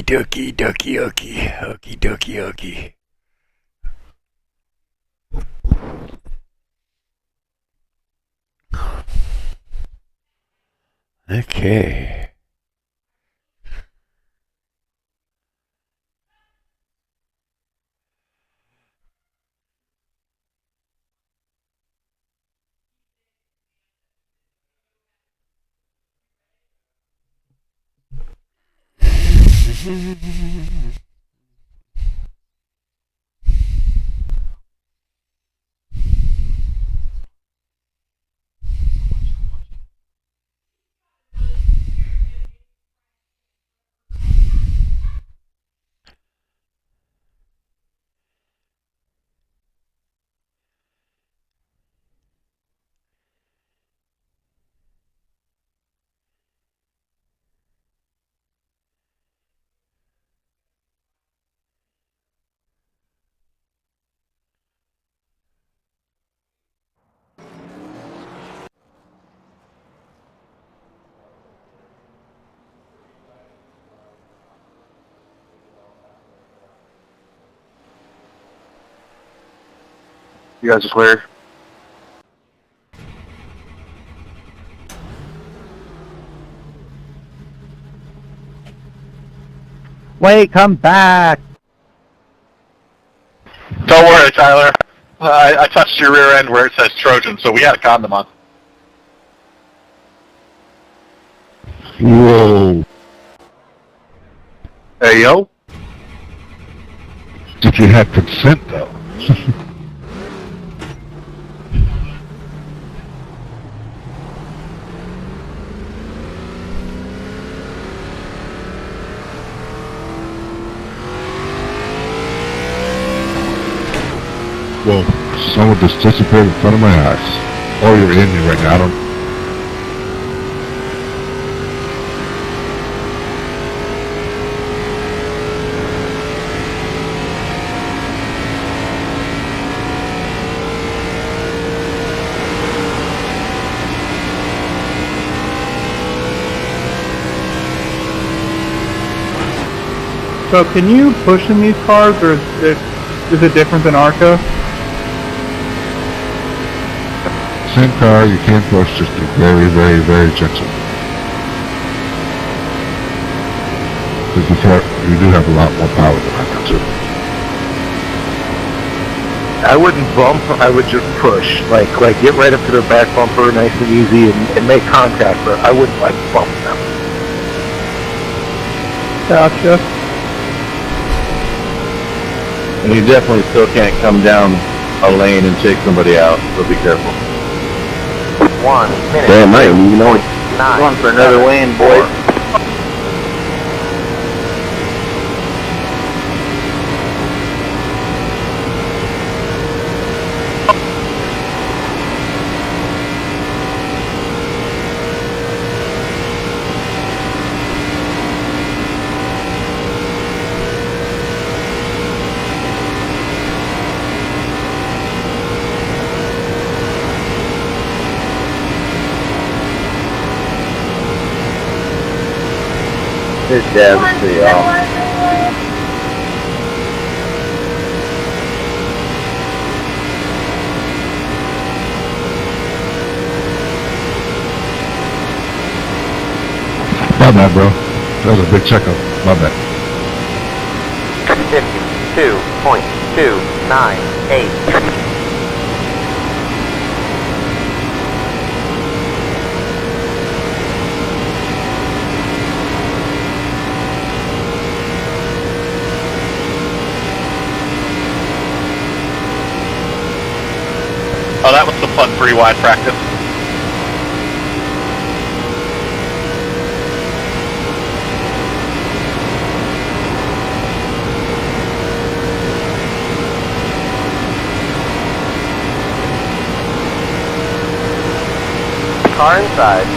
ducky, ducky, ducky, hokey, ducky, hokey. Okay. You guys are clear? Wait, come back! Don't worry, Tyler. I touched your rear end where it says Trojan, so we had a condom on. Whoa. Hey, yo. Did you have consent, though? Whoa, someone just disappeared in front of my eyes. Oh, you're in me right now. I don't... So can you push in these cars, or is it different than ARCA? Same car, you can't push, just be very, very, very gentle. Because you do have a lot more power than I do too. I wouldn't bump, I would just push. Like get right up to their back bumper, nice and easy, and make contact, but I wouldn't, bump them. Gotcha. And you definitely still can't come down a lane and take somebody out, so be careful. 1 minute. Damn right, you know it. Going for another lane, boys. His dad was pretty off. My bad, bro. That was a big checkup. My bad. 52.298. Oh, that was some fun free-wide practice. Car inside.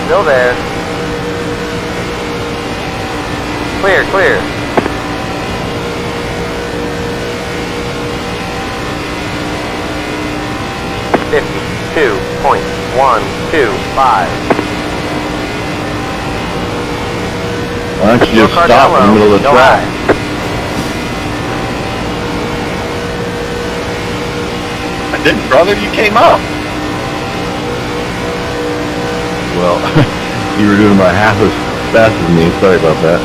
Still there. Clear, clear. .125. Why don't you just stop in the middle of the track? I didn't, brother. You came up. Well, you were doing about half as fast as me. Sorry about that.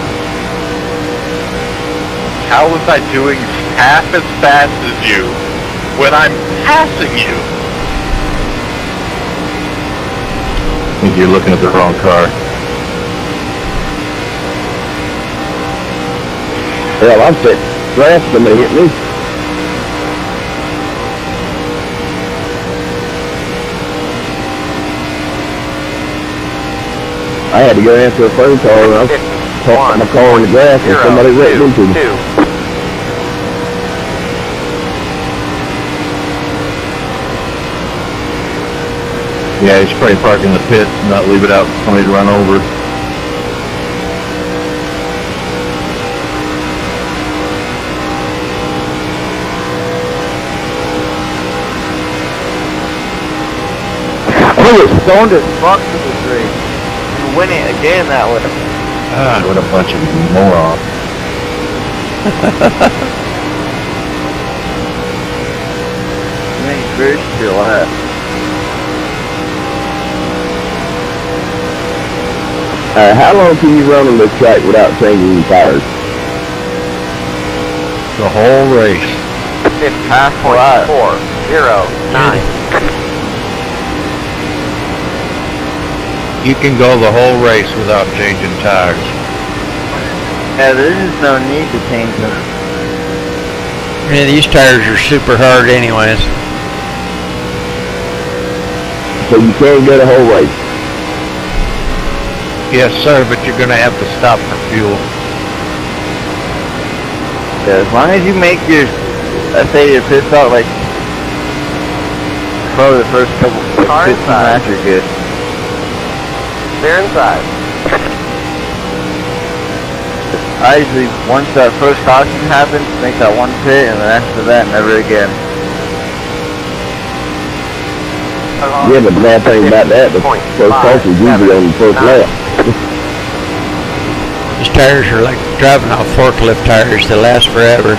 How was I doing half as fast as you when I'm passing you? I think you're looking at the wrong car. Hell, I'm sitting fast, somebody hit me. I had to go answer a phone call and I was parking my car in the grass and somebody wrecked into me. Yeah, you should probably park in the pit and not leave it out for somebody to run over. I was stoned as fuck to this race. You win it again that way. Ah, what a bunch of morons. Man, fish still at. How long can you run on this track without changing your tires? The whole race. 5.409. You can go the whole race without changing tires. Yeah, there is no need to change them. Yeah, these tires are super hard anyways. So you can't go the whole race. Yes, sir, but you're gonna have to stop for fuel. Yeah, as long as you make your, let's say your pit stop like, probably the first couple, 15 laps are good. They're inside. I usually, once that first caution happens, make that one pit, and then after that, never again. Yeah, but the bad thing about that, the first caution's usually on the first lap. These tires are like driving off forklift tires. They last forever.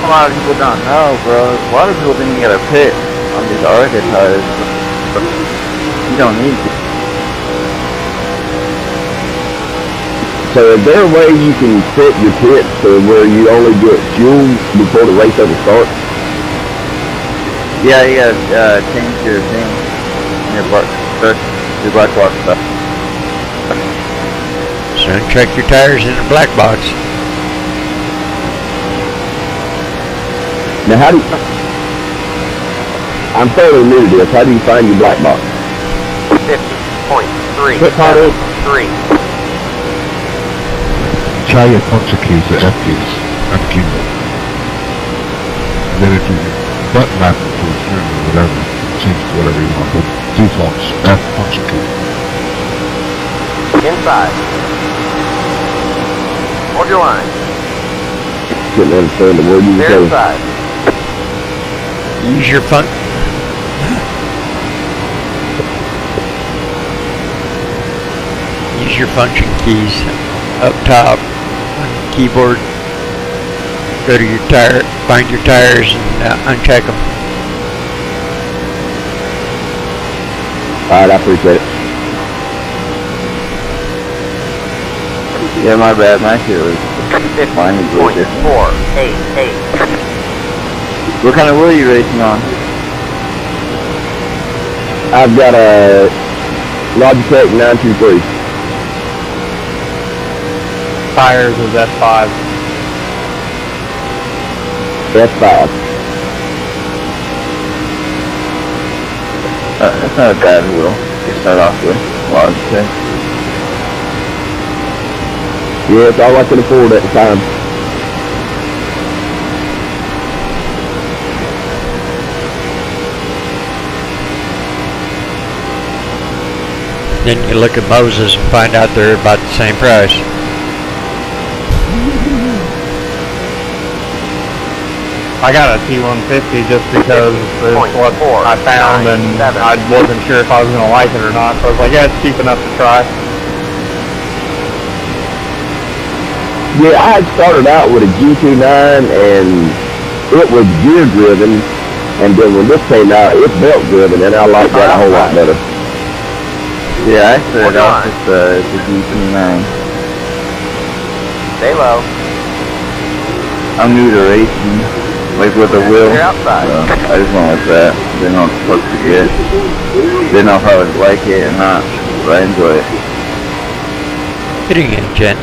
A lot of people don't know, bro. A lot of people didn't get a pit on these Arca tires. You don't need to. So is there a way you can set your pit to where you only get fuel before the race ever starts? Yeah, you gotta change your thing. Your black box stuff. So check your tires in the black box. Now how do you... I'm fairly new to this. How do you find your black box? 50.373. Try your function keys, the F keys, F key. Then if you button map it to a string or whatever, change to whatever you want, but default's F function key. Inside. Hold your line. Couldn't understand the word you were They're saying. inside. Use your use your function keys up top on the keyboard. Go to your tire, find your tires, and uncheck them. Alright, I appreciate it. Yeah, my bad. My shit was fine. 50.488. What kind of wheel are you racing on? I've got a Logitech 923. Tires is F5. F5. That's not a bad wheel to start off with. Logitech. Yeah, it's all I can afford at the time. Then you look at Moses and find out they're about the same price. I got a T150 just because it's what I found and I wasn't sure if I was going to like it or not. So I was like, yeah, it's cheap enough to try. Yeah, I had started out with a G29 and it was gear driven, and then when this came out, it's belt driven, and I like that a whole lot better. Yeah, I started off with the G29. Stay low. I'm new to racing, like with the wheel. You're outside. So I just went with that. Didn't know what the fuck to get. Didn't know if I would like it or not, but I enjoy it. Hitting it, gent.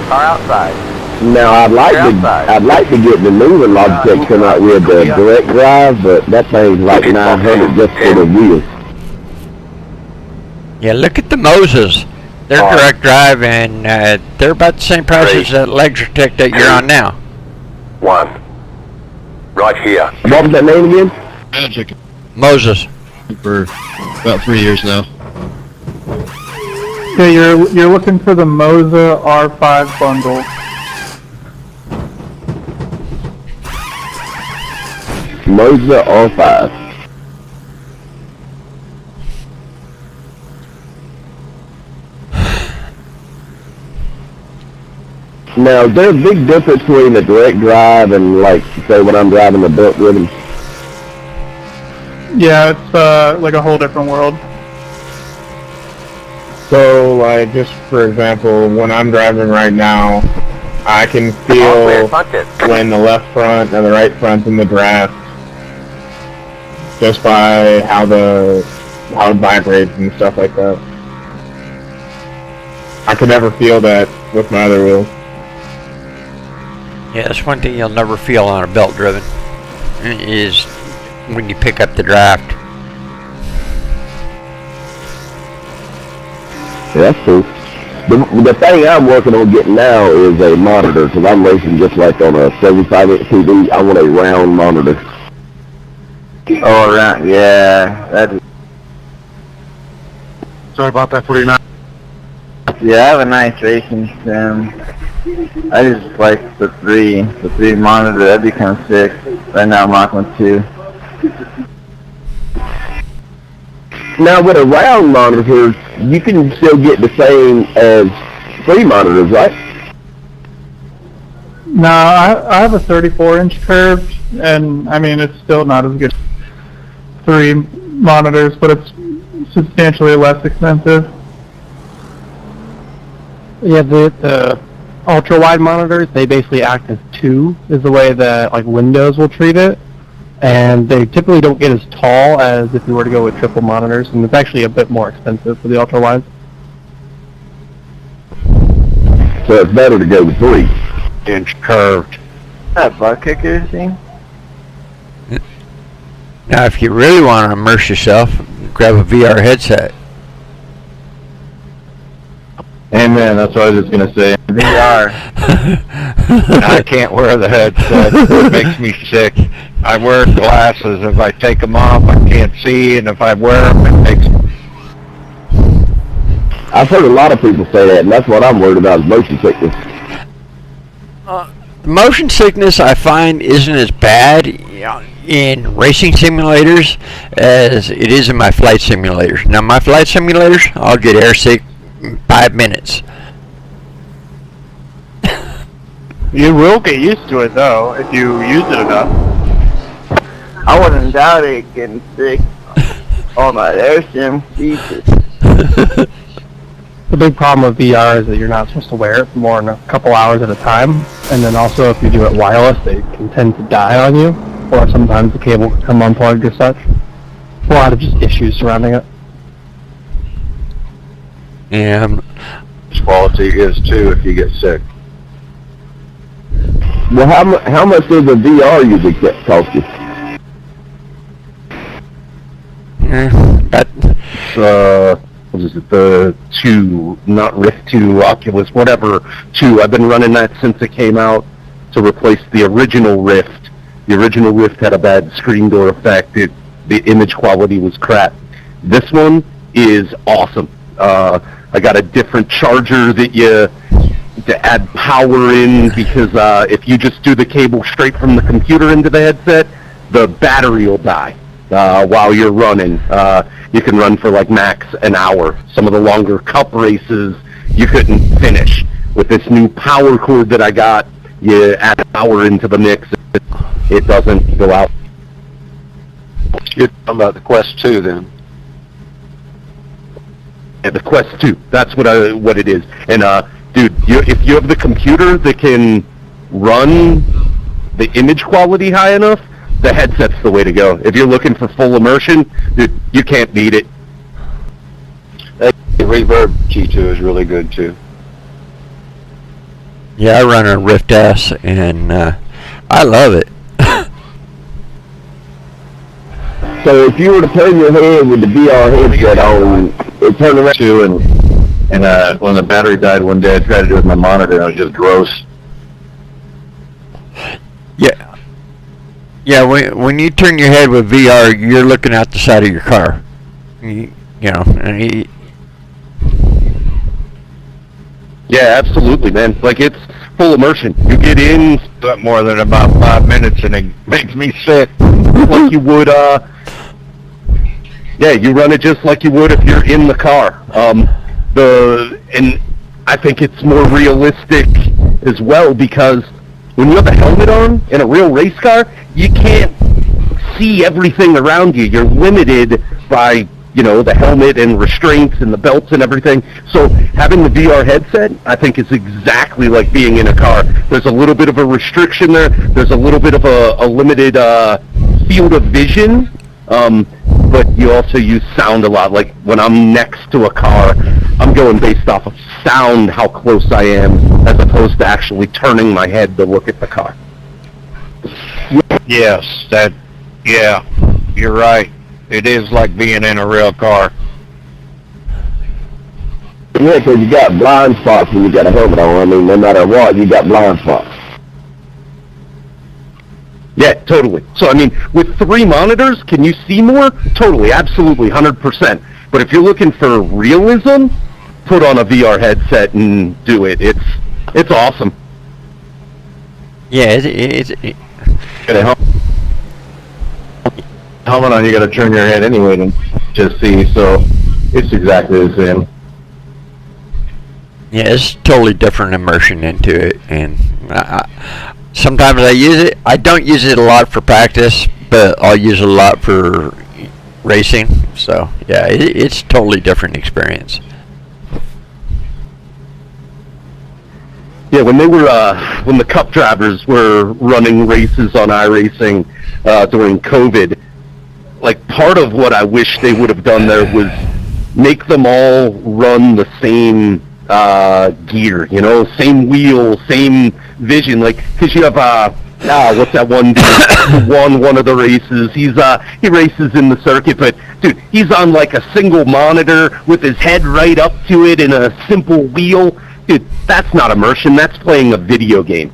Car outside. Now I'd like to get the newer Logitech come out with the direct drive, but that thing's like 900 just for the wheels. Yeah, look at the Moses. They're direct drive, and they're about the same price as that Logitech that you're on now. 1. Right here. What was that name again? Magic Moses. for about 3 years now. Okay, you're looking for the Moza R5 bundle. Moza R5. Now, is there a big difference between the direct drive and, like, say, when I'm driving the belt driven? Yeah, it's like a whole different world. So, like, just for example, when I'm driving right now, I can feel when the left front and the right front's in the draft just by how it vibrates and stuff like that. I could never feel that with my other wheels. Yeah, that's one thing you'll never feel on a belt driven, is when you pick up the draft. Yeah, that's cool. The thing I'm working on getting now is a monitor, because I'm racing just like on a 75-inch TV. I want a round monitor. Oh, right, yeah. That's... Sorry about that, 49. Yeah, I have a nice racing sim. I just like the three monitor. That'd be kind of sick. Right now I'm rocking with 2. Now with a round monitor, you can still get the same as 3 monitors, right? No, I have a 34-inch curved, and I mean it's still not as good as 3 monitors, but it's substantially less expensive. Yeah, the ultra-wide monitors, they basically act as 2, is the way that like Windows will treat it. And they typically don't get as tall as if you were to go with triple monitors, and it's actually a bit more expensive for the ultra-wides. So it's better to go with 3. Inch curved. That butt kicker thing? Now, if you really want to immerse yourself, grab a VR headset. Amen, that's what I was just going to say. VR. I can't wear the headset. It makes me sick. I wear glasses. If I take them off, I can't see, and if I wear them, it makes me... I've heard a lot of people say that, and that's what I'm worried about is motion sickness. Motion sickness, I find, isn't as bad in racing simulators as it is in my flight simulators. Now, my flight simulators, I'll get airsick in 5 minutes. You will get used to it though if you use it enough. I wouldn't doubt it getting sick on my air sim. Jesus. The big problem with VR is that you're not supposed to wear it for more than a couple hours at a time, and then also if you do it wireless, they can tend to die on you, or sometimes the cable can come unplugged or such. A lot of just issues surrounding it. Yeah. Quality is, too, if you get sick. Well, how much does a VR usually cost you? What is it, the 2, not Rift 2, Oculus, whatever, 2. I've been running that since it came out to replace the original Rift. The original Rift had a bad screen door effect. The image quality was crap. This one is awesome. I got a different charger that you need to add power in because if you just do the cable straight from the computer into the headset, the battery will die while you're running. You can run for like max an hour. Some of the longer cup races you couldn't finish. With this new power cord that I got, you add power into the mix, it doesn't go out. You're talking about the Quest 2 then? Yeah, the Quest 2. That's what it is. And dude, if you have the computer that can run the image quality high enough, the headset's the way to go. If you're looking for full immersion, dude, you can't beat it. The Reverb G2 is really good too. Yeah, I run a Rift S, and I love it. So if you were to turn your head with the VR headset on, it turned around Too, and when the battery died one day, I tried to do it with my monitor, and it was just gross. Yeah. Yeah, when you turn your head with VR, you're looking out the side of your car. You know, and Yeah, absolutely, man. Like, it's full immersion. You get in More than about 5 minutes, and it makes me sick. like you would, yeah, you run it just like you would if you're in the car. And I think it's more realistic as well because when you have a helmet on in a real race car, you can't see everything around you. You're limited by, you know, the helmet and restraints and the belts and everything. So having the VR headset, I think, is exactly like being in a car. There's a little bit of a restriction there. There's a little bit of a limited field of vision, but you also use sound a lot. Like when I'm next to a car, I'm going based off of sound, how close I am, as opposed to actually turning my head to look at the car. Yes, yeah, you're right. It is like being in a real car. Yeah, because you got blind spots when you got a helmet on. I mean, no matter what, you got blind spots. Yeah, totally. So, I mean, with 3 monitors, can you see more? Totally, absolutely, 100%. But if you're looking for realism, put on a VR headset and do it. It's awesome. yeah, Get a helmet on, you got to turn your head anyway to just see, so it's exactly the same. yeah, it's totally different immersion into it, and sometimes I use it. I don't use it a lot for practice, but I'll use it a lot for racing. So yeah, it's totally different experience. Yeah, when they were when the Cup drivers were running races on iRacing during COVID, like part of what I wish they would have done there was make them all run the same gear, you know, same wheel, same vision. Like, because you have what's that one dude who won one of the races? He races in the circuit, but dude, he's on like a single monitor with his head right up to it in a simple wheel. Dude, that's not immersion. That's playing a video game.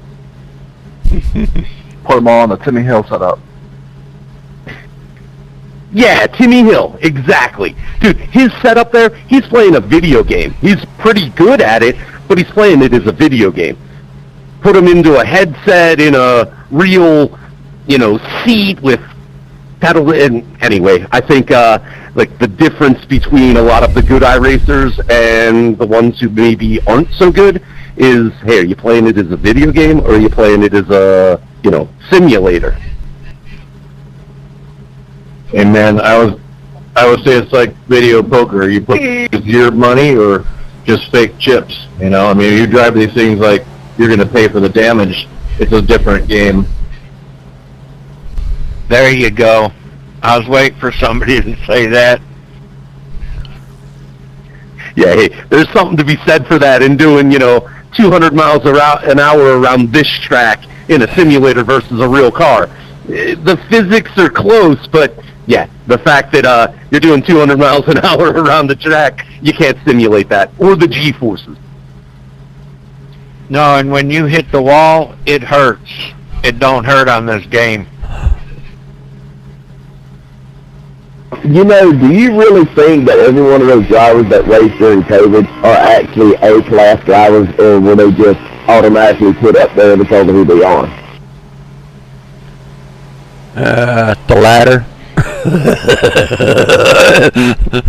Put them all on the Timmy Hill setup. Yeah, Timmy Hill, exactly. Dude, his setup there, he's playing a video game. He's pretty good at it, but he's playing it as a video game. Put him into a headset in a real, you know, seat with pedal. And anyway, I think like the difference between a lot of the good iRacers and the ones who maybe aren't so good is, hey, are you playing it as a video game or are you playing it as a, you know, simulator? And man, I would say it's like video poker. You put your money or just fake chips. You know, I mean, if you drive these things like you're going to pay for the damage, it's a different game. There you go. I was waiting for somebody to say that. Yeah, hey, there's something to be said for that in doing, you know, 200 miles an hour around this track in a simulator versus a real car. The physics are close, but yeah, the fact that you're doing 200 miles an hour around the track, you can't simulate that, or the G-forces. No, and when you hit the wall, it hurts. It don't hurt on this game. You know, do you really think that every one of those drivers that raced during COVID are actually A-class drivers, or were they just automatically put up there because of who they are? The latter.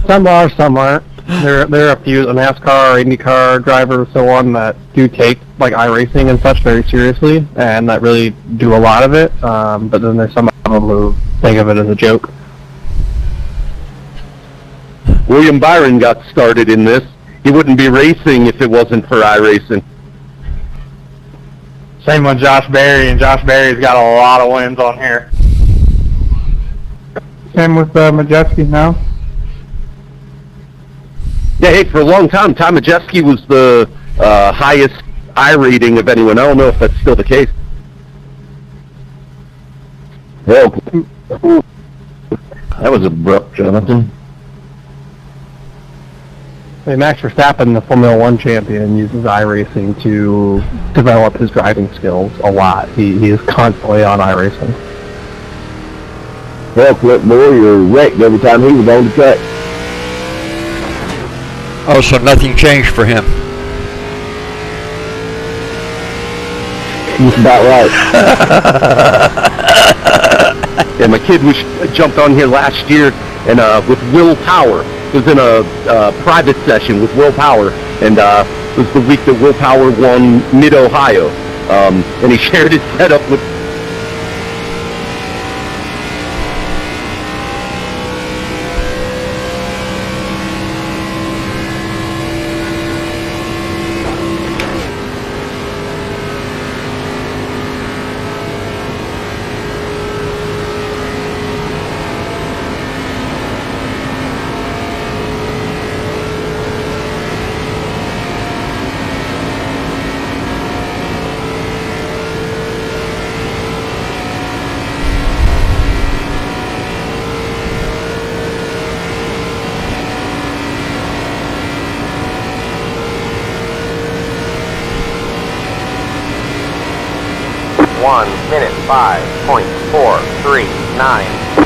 Some are, some aren't. There are a few, a NASCAR or IndyCar drivers, so on, that do take like iRacing and such very seriously, and that really do a lot of it. But then there's some of them who think of it as a joke. William Byron got started in this. He wouldn't be racing if it wasn't for iRacing. Same with Josh Berry, and Josh Berry's got a lot of wins on here. Same with Majeski now. Yeah, hey, for a long time, Tom Majeski was the highest I rating of anyone. I don't know if that's still the case. Hell, That was abrupt, Jonathan. Max Verstappen, the Formula One champion, uses iRacing to develop his driving skills a lot. He is constantly on iRacing. hell, Clip Moore wrecked every time he was on the track. Oh, so nothing changed for him. That's about right. Yeah, my kid jumped on here last year and with Will Power. Was in a private session with Will Power, and it was the week that Will Power won Mid-Ohio. And he shared his setup with Minute 5.439.